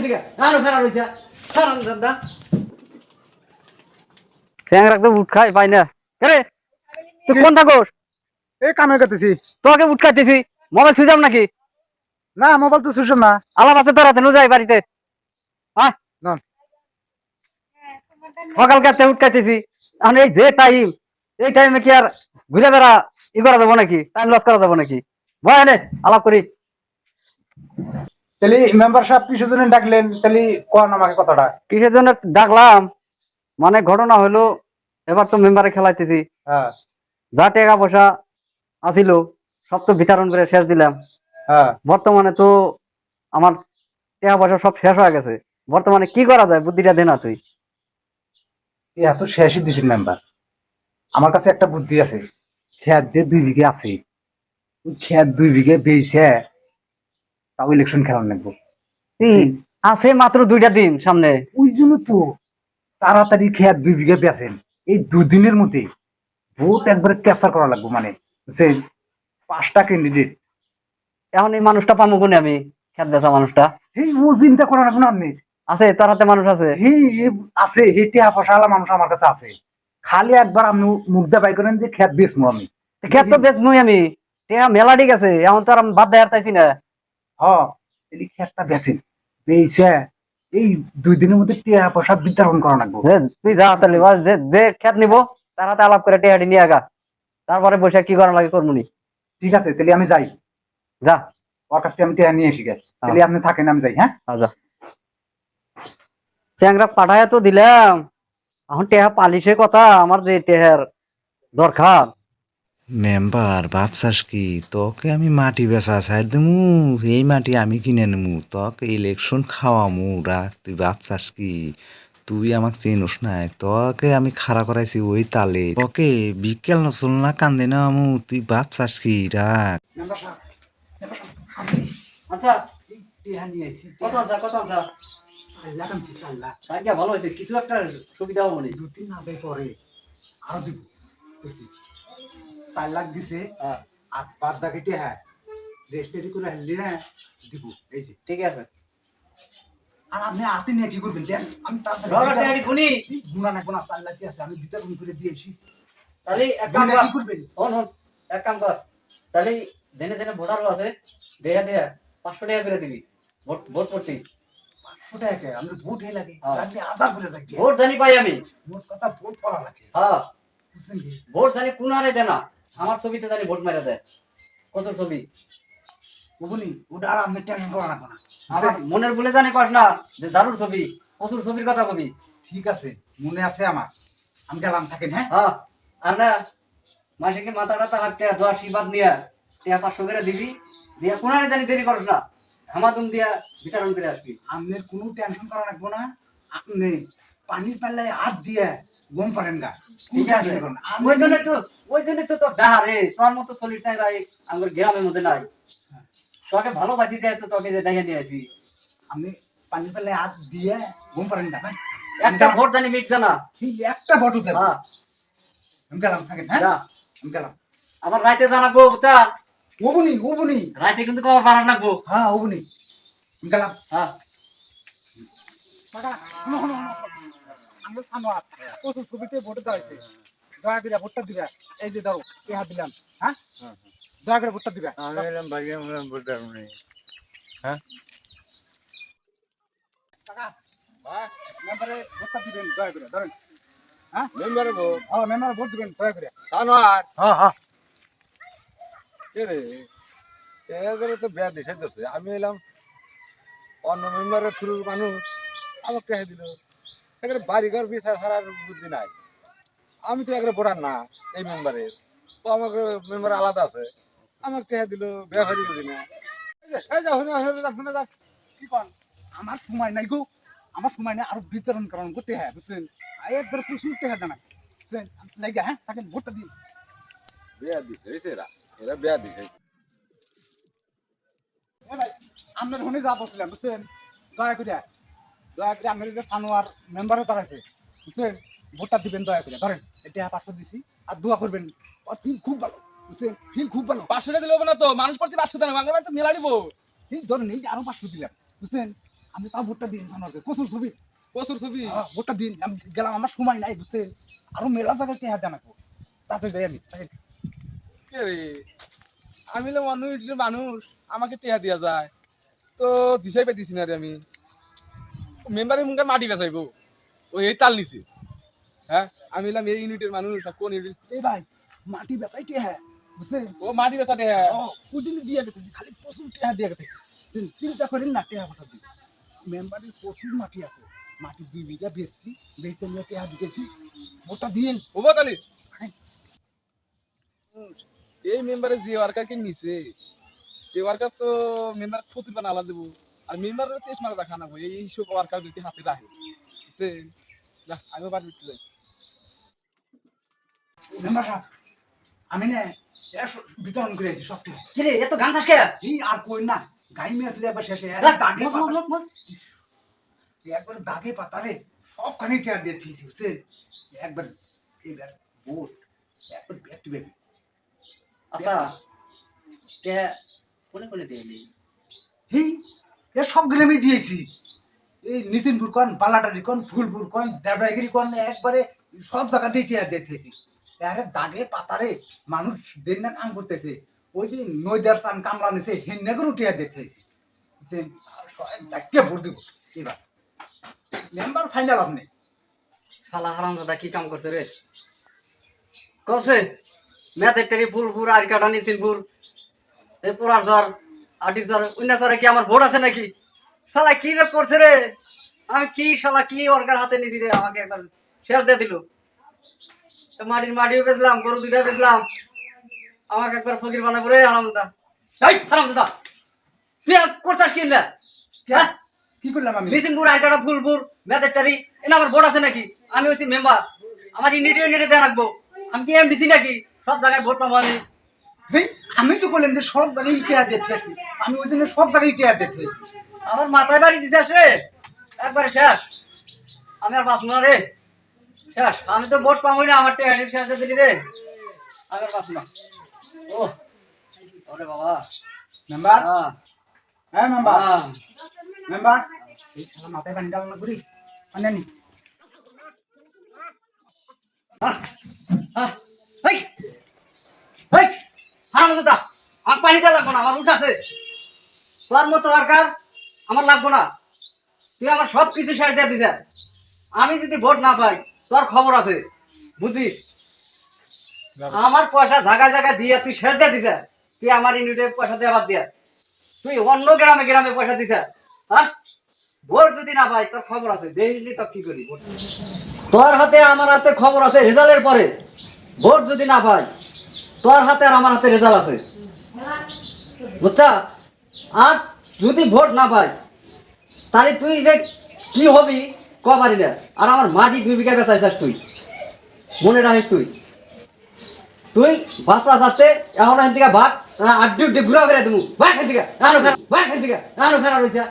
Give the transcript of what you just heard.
দিকে রানো ফেরা রইছে সারান দাদা স্যাংরা তো উঠ খাই পাই না রে তুই কোন থাকোস এই কামে করতেছি। তোকে উঠ খাইতেছি মোবাইল ছুঁই যাম নাকি না মোবাইল তো সুসম না। আলাপ আছে তোরা তেনু যাই বাড়িতে হ্যাঁ না সকালকে উঠ খাইতেছি এখন এই যে টাইম এই টাইমে কি আর ঘুরে বেড়া ই করা যাবো নাকি টাইম লস করা যাবো নাকি ভয় নে আলাপ করি তাহলে মেম্বার সাহেব কিসের জন্য ডাকলেন? তাহলে কোন আমাকে কথাটা। কিসের জন্য ডাকলাম মানে ঘটনা হলো এবার তো মেম্বারে খেলাইতেছি হ্যাঁ যা টাকা পয়সা আসিল সব তো বিতরণ করে শেষ দিলাম হ্যাঁ বর্তমানে তো আমার টাকা পয়সা সব শেষ হয়ে গেছে বর্তমানে কি করা যায় বুদ্ধিটা দে না তুই এত শেষই দিছেন মেম্বার। আমার কাছে একটা বুদ্ধি আছে। খেত যে 2 বিঘে আছে ওই খেত 2 বিঘে বেইছে তাও ইলেকশন খেলার লাগবো। আছে মাত্র 2টা দিন সামনে ওই জন্য তো তাড়াতাড়ি খেত 2 বিঘে বেচেন। এই 2 দিনের মধ্যে ভোট একবারে ক্যাপচার করা লাগবে। মানে সে 5টা ক্যান্ডিডেট। এখন এই মানুষটা পাবো কোনে আমি খেত বেচা মানুষটা এই ও চিন্তা করা লাগবে না আপনি। আছে তার হাতে মানুষ আছে আছে হেঁটে পয়সাওয়ালা মানুষ আমার কাছে আছে। খালি একবার আপনি মুখ দিয়ে বাই করেন যে খেত বেচবো আমি। খেত তো বেচবই আমি টাকা মেলা ঠিক আছে এখন তো আর বাদ দেয়ার চাইছি না এই খেতটা বেচেন বেচে এই 2 দিনের মধ্যে টাকা পয়সা বিতরণ করা লাগবে। তুই যা তাহলে যে যে খেত নিবো তার হাতে আলাপ করে টেহাটি নিয়ে আগা তারপরে বসে কি করা লাগে করমুনি ঠিক আছে তাহলে আমি যাই। যা ওর কাছ থেকে আমি টাকা নিয়ে এসে গেছি। তাহলে আপনি থাকেন আমি যাই। হ্যাঁ যা চ্যাংরা পাঠায় তো দিলাম এখন টেহা পালিশের কথা আমার যে টেহার দরকার মেম্বার ভাবছাস কি তোকে আমি মাটি বেচা ছাড় দেমু এই মাটি আমি কিনে নেমু তোকে ইলেকশন খাওয়ামু রাখ তুই ভাবছাস কি তুই আমাকে চিনোস নাই তোকে আমি খাড়া করাইছি ওই তালে তোকে বিকেল নচল না কান্দে না আমু তুই ভাবছাস কি রাখ আচ্ছা টাকা নিয়ে এসেছি। কত আনছা কত আনছা 4 লাখ আনছি 4 লাখ। কাইয়া ভালো হয়েছে কিছু একটা সুবিধা হবে না 2-3 না দেয় পরে আরো দিব বুঝছি। 4 লাখ দিছে আর বাদ বাকি টাকা রেজিস্ট্রি করে হেললি না দিব। এই যে ঠিক আছে আর আপনি হাতে নিয়ে কি করবেন দেন আমি টেহাটি গুনি গুণা না গুণা 4 লাখ আছে আমি বিতরণ করে দিয়েছি। তাহলে এক কাম কি কর করবেন? হন হন এক কাম কর তাহলে জেনে জেনে ভোটারও আছে দেয়া দেয়া 500 টাকা করে দিবি ভোট ভোট করতে 500 টাকা আমরা ভোট হয়ে লাগে লাগলে 1000 করে যাই। ভোট জানি পাই আমি মোট কথা ভোট করা লাগে। হ্যাঁ বুঝছেন কি? ভোট জানি কোন হারে দেয় না আমার ছবিতে জানি ভোট মেরে দেয় কচুর ছবি ওগুনি ওটা আর আপনি টেনশন করা লাগবে না। আমার মনের ভুলে জানি কস না যে দারুর ছবি কচুর ছবির কথা কবি ঠিক আছে মনে আছে আমার। আমি গেলাম থাকেন। হ্যাঁ হ্যাঁ আর না মাসেকে মাথাটা তাহাকে দোয়া আশীর্বাদ নিয়া টিয়া 500 করে দিবি দিয়া কোন হারে জানি দেরি করস না ধামাধুম দিয়া বিতরণ করে আসবি আপনার কোনো টেনশন করা লাগবে না। আপনি পানির পাল্লায় হাত দিয়ে গম পারেন গা। ঠিক আছে ওই জন্য তো তোর ডাহা রে তোর মতো শরীর চাই রাই আমার গ্রামের মধ্যে নাই তোকে ভালোবাসি দেয় তো তোকে যে ডাইয়া নিয়ে আসি আপনি পানির পাল্লায় হাত দিয়ে গম পারেন গা। একটা ভোট জানি মিক্স না একটা বটু যাবে। হ্যাঁ আমি গেলাম থাকেন। হ্যাঁ যা আমি গেলাম। আমার রাইতে জানাবো বুঝছা ওবুনি রাইতে কিন্তু কবার বাড়ান রাখবো হ্যাঁ ওবুনি আমি গেলাম। হ্যাঁ আমি সানোয়ার প্রচুর ছবিতে ভোট দেওয়াইছে। দয়া করে ভোটটা দিবে। এই যে দাও হাত দিলাম। হ্যাঁ দয়া করে ভোটটা দিবে। হ্যাঁ মেম্বারে ভোটটা দিবেন দয়া করে ধরেন। হ্যাঁ মেম্বার ভোট মেম্বারে ভোট দিবেন দয়া করে। সানোয়ার হ্যাঁ হ্যাঁ কে রে এদের তো বেয়া দিশাই দিচ্ছে আমি এলাম অন্য মেম্বারের থ্রুর মানুষ আমাকে টেহে দিল এখানে বাড়িঘর বিষয় ছাড়ার বুদ্ধি নাই। আমি তো এখানে ভোটার না এই মেম্বারের তো আমাকে মেম্বার আলাদা আছে আমাকে টেহে দিল বেয়া হয়ে বুঝি না। এই যা শুনে যা কি কন আমার সময় নাই গো। আমার সময় নাই আরো বিতরণ করানো করতে হ্যাঁ বুঝছেন। একবার প্রচুর টেহা দেনা বুঝছেন লাগে। হ্যাঁ থাকেন ভোটটা দিন। বেয়া দিছে এরা এরা বেয়া দিছে। ভাই আপনার হনে যা বসছিলাম বুঝছেন দয়া করে আপনার যে সানোয়ার মেম্বারে দাঁড়াইছে বুঝছেন ভোটটা দিবেন দয়া করে ধরেন এটা 500 দিছি আর দোয়া করবেন। ফিল খুব ভালো বুঝছেন ফিল খুব ভালো। 500 টাকা দিলে হবে না তো মানুষ পড়ছে 500 টাকা বাংলা তো মেলা নিবো। এই ধরেন এই যে আরো 500 দিলাম বুঝছেন আমি তাও ভোটটা দিয়ে সানোয়ারকে কসুর ছবি প্রচুর ছবি ভোটটা দিন আমি গেলাম, আমার সময় নাই বুঝছেন, আরো মেলা জায়গায় কে হাতে নাকবো, তাতে যাই আমি চাই। কে রে আমি হলাম অন্য ইউনিটের মানুষ, আমাকে টেহা দেওয়া যায় তো দিশাই পেতেছি না রে। আমি মেম্বারের মুখে মাটি বেচাইবো ওই এই তাল নিছে। হ্যাঁ আমি হলাম এই ইউনিটের মানুষ, আর কোন ইউনিট? এই ভাই মাটি বেচাই কে হ্যাঁ বুঝছেন, ও মাটি বেচা টেহা। ওই জন্য দিয়ে গেতেছি, খালি প্রচুর টেহা দিয়ে গেতেছি, চিন্তা করেন না টেহা কথা দিই। মেম্বারের প্রচুর মাটি আছে, মাটি 2 বিঘা বেচছি, বেচে নিয়ে টেহা দিতেছি, ভোটটা দিন। ও বাতালি এই মেম্বারে যে ওয়ার্কারকে নিছে এই ওয়ার্কার তো মেম্বার ক্ষতির পান আলাদা দেবো, আর মেম্বারের তেজ মারা দেখা না এই সব ওয়ার্কার যদি হাতে রাখে বুঝছেন। যা আমিও বাড়ি বিটতে যাই। মেম্বার সাহেব আমি না বিতরণ করেছি সব টেহা। কি রে এত গান থাস কে? এই আর কই না, গাই মেয়ে ছিল একবার শেষে দাগে মজ, মজ, মজ, মজ। একবার দাগে পাতারে সবখানে টেয়ার দিয়ে থিয়েছি বুঝছেন, একবার এবার ভোট একবার ব্যাট বেবি। আচ্ছা কে কোনে কোনে দিলি? এই এর সব গ্রামে দিয়েছি, এই নিসিনপুর কোন, পালাটারি কোন, ফুলপুর কোন, দেবরাগিরি কোন, একবারে সব জায়গাতেই টেয়ার দিয়ে থিয়েছি। আরে দাগে পাতারে মানুষ দিন না কাম করতেছে, ওই যে নইদার সান কামলা নিছে হেন্নাগরও টেয়ার দিয়ে থিয়েছি বুঝছেন। যাকে ভোট দিব এবার মেম্বার ফাইনাল আপনি। শালা হারামজাদা কি কাম করছে রে? কছে মেয়েদের টেরি ফুলপুর আর কাটা নিছিনপুর এই পুরার জ্বর আটির জ্বর অন্য জ্বরে কি আমার ভোট আছে নাকি? শালা কি যে করছে রে? আমি কি শালা কি ওরকার হাতে নিছি রে? আমাকে একবার শেষ দিয়ে দিল। মাটিও বেচলাম, গরু 2টা বেচলাম, আমাকে একবার ফকির বানাবো রে হারামজাদা। এই হারামজাদা তুই আর করছিস কি না? হ্যাঁ কি করলাম আমি? নিছিনপুর আর কাটা ফুলপুর মেয়েদের টেরি এনে আমার ভোট আছে নাকি? আমি হচ্ছি মেম্বার, আমার ইউনিটে দিয়ে রাখবো। আমি কি এমডিসি নাকি সব জায়গায় ভোট পাবো আমি? হেই, আমি তো বললাম যে সব জায়গায় টেয়ার দিয়ে থিয়েছি, আমি ওই জন্য সব জায়গায় টেয়ার দিয়ে থিয়েছি। আমার মাথায় বাড়ি দিছে রে, একবারে শেষ। আমি আর বাঁচবো না রে, শেষ। আমি তো ভোট পাবোই না, আমার টেহানির শেষ দিয়ে দিলি রে, আমি আর বাঁচবো না। ও ওরে বাবা মেম্বার, হ্যাঁ হ্যাঁ মেম্বার, হ্যাঁ মেম্বার এই শালা মাথায় পানি ডাল না করি মানে নি। হারামজাদা আমার পানি দেওয়া লাগবো না, আমার উঠ আছে। তোর মতো ওয়ার্কার আমার লাগবো না, তুই আমার সব কিছু শেষ দিয়ে দিছে। আমি যদি ভোট না পাই তোর খবর আছে বুঝিস। আমার পয়সা জায়গায় জায়গায় দিয়ে তুই শেষ দিয়ে দিছে, তুই আমার ইউনিটে পয়সা দিয়ে বাদ দিয়া তুই অন্য গ্রামে গ্রামে পয়সা দিছে। হ্যাঁ ভোট যদি না পাই তোর খবর আছে, দেখিনি তো কি করি। তোর হাতে আমার হাতে খবর আছে রেজাল্টের পরে। ভোট যদি না পাই তোর হাতে আর আমার হাতে রেজাল্ট আছে বুঝছা। আর যদি ভোট না পাই তাহলে তুই যে কি হবি কবারি না। আর আমার মাটি 2 বিঘা বেচাইছিস তুই, মনে রাখিস। তুই বাস আসতে এখন এখান থেকে ভাগ আড্ডি উড্ডি ঘুরা করে দেবো। ভাগ এখান থেকে আনো ফেরা, ভাগ এখান থেকে আনো ফেরা রয়েছে।